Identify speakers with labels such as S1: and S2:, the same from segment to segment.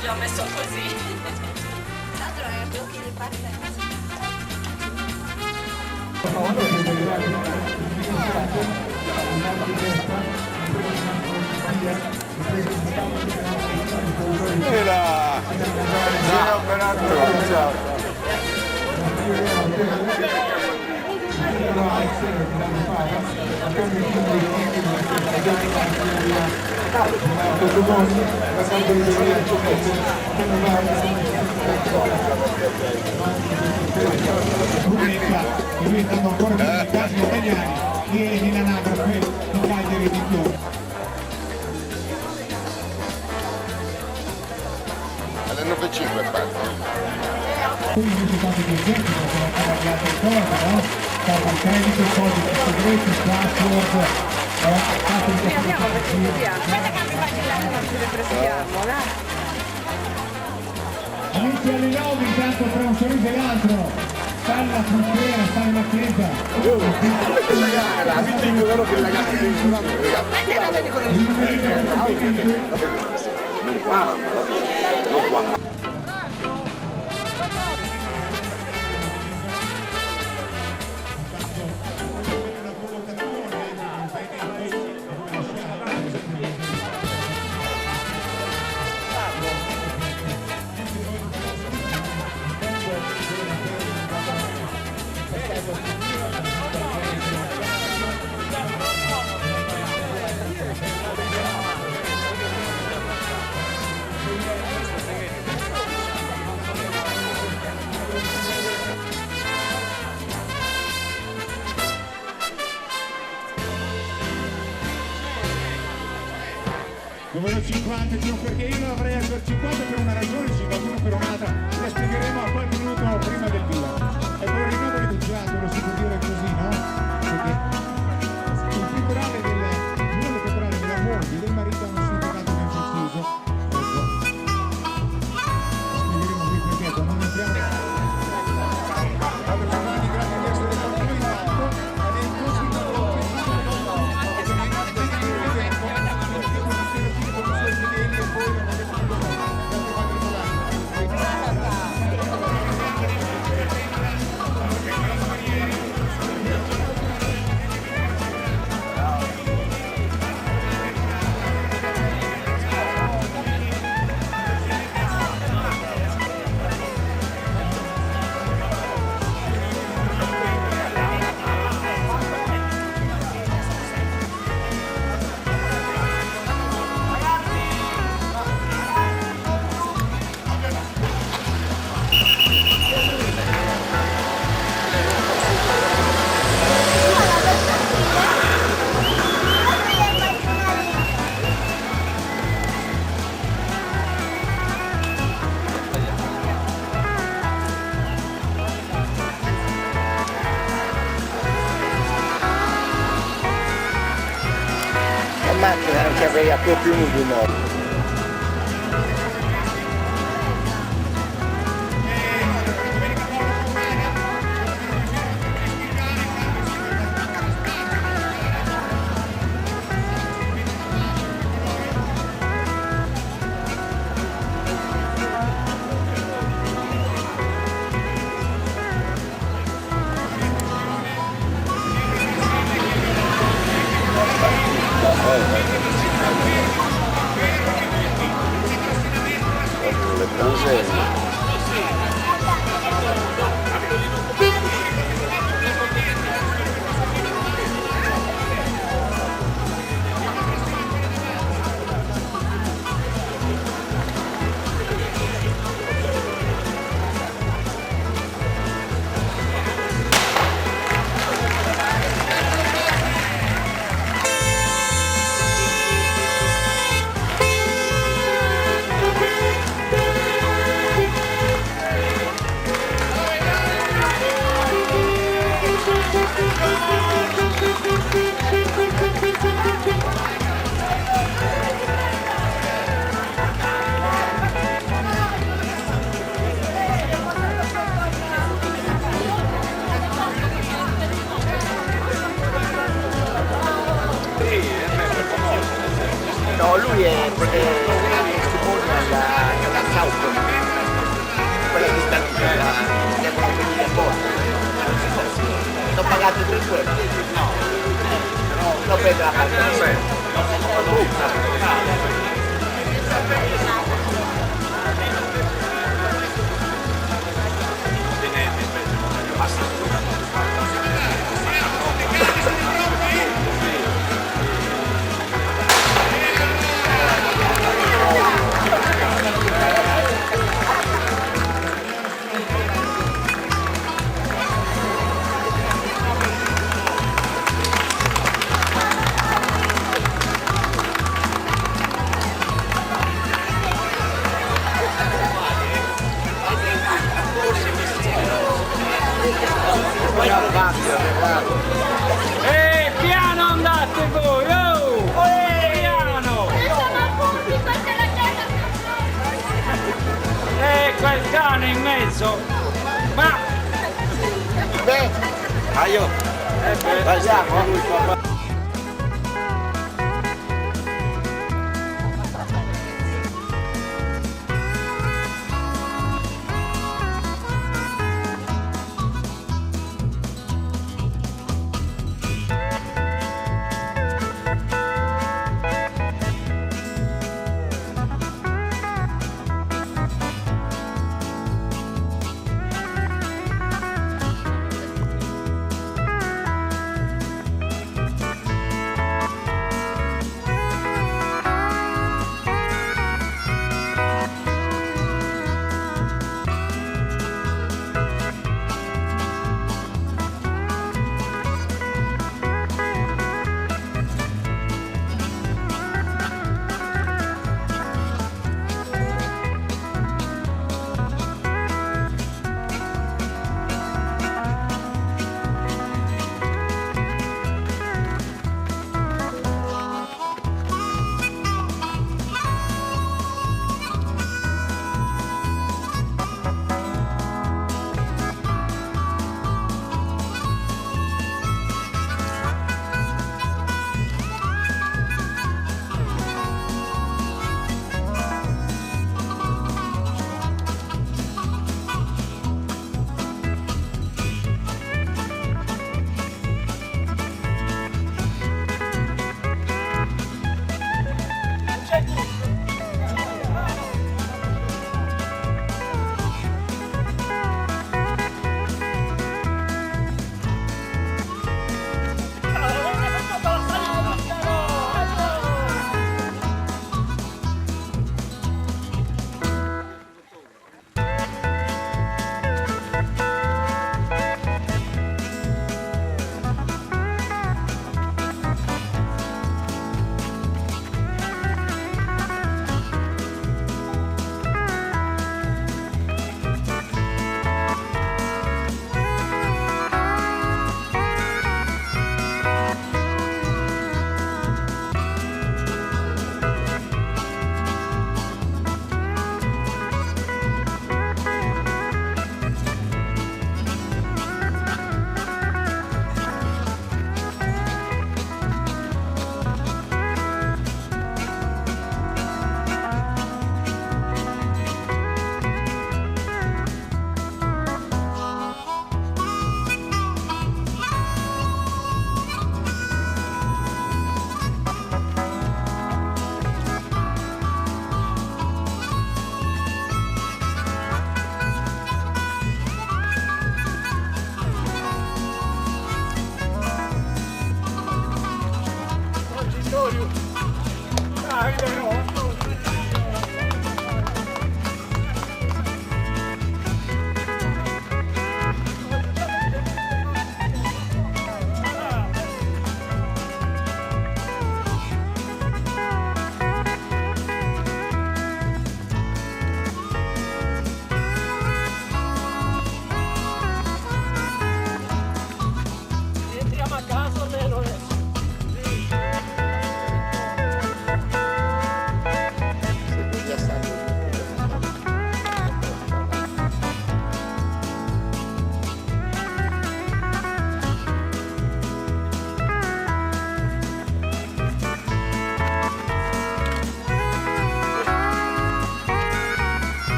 S1: Ci ho messo così. Tanto non è più che le patte.
S2: Era Gino Benatto, ciao.
S3: Diventano ancora più efficaci gli italiani e nell'anagrafe di Cagliari di più.
S2: Alle 9.05 parto.
S3: Quindi sono stati presenti perché non sono arrivate cose, no? Carta di credito, codice segreti, password,
S1: Andiamo a via. Aspetta che mi faccio le presidiamo, dai.
S3: Amici alle 9 intanto tra un sorriso e l'altro, sta la frontiera, sta la chiesa. Numero 50, dico perché io lo avrei al 50 per una ragione, 51 per un'altra, la spiegheremo a qualche minuto prima del via. E poi il rinnovo riduciato, lo si può dire così, no? Perché il temporale della moglie del marito ha un significato ben preciso. Spiegheremo qui perché quando non entriamo... Grazie di essere con noi in alto, ed è in
S2: macchina anche avrei a proprio di nuovo. Lo vedo la parte.
S4: Piano andate voi, oh! Piano! Quel cane in mezzo! Ma!
S2: Io. Andiamo.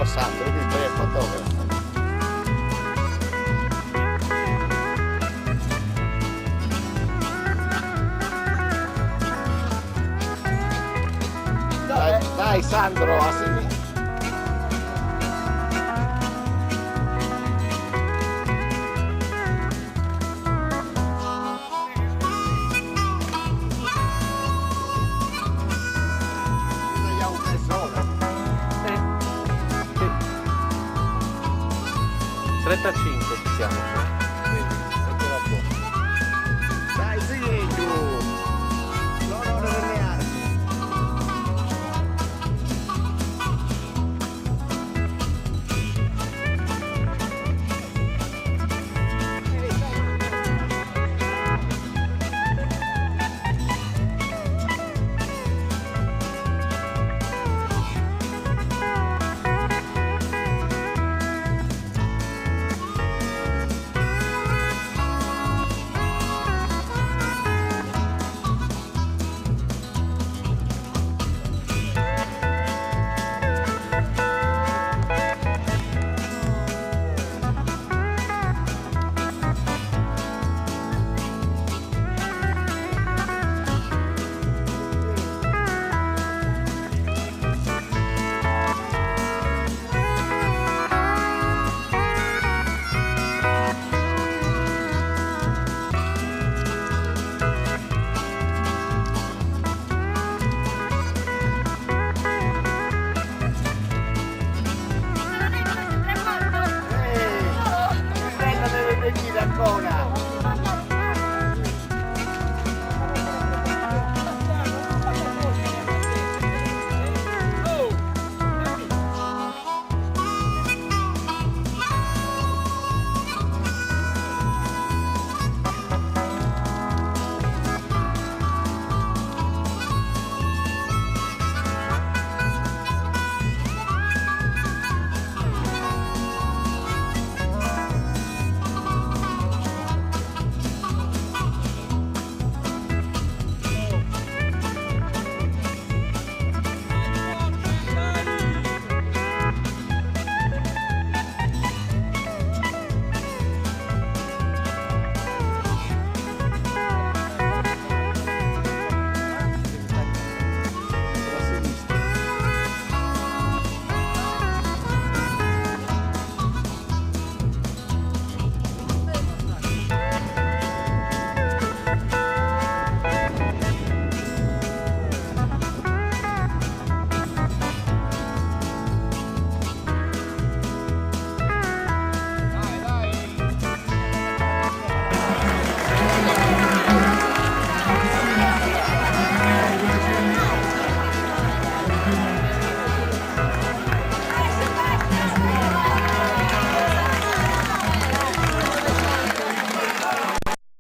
S2: Sandro, quindi poi è fotografo. Vai Sandro, a sinistra.
S5: Stretta 5 ci siamo.
S2: Dai, sì, giù. L'onore delle armi. Bella deve venire ancora.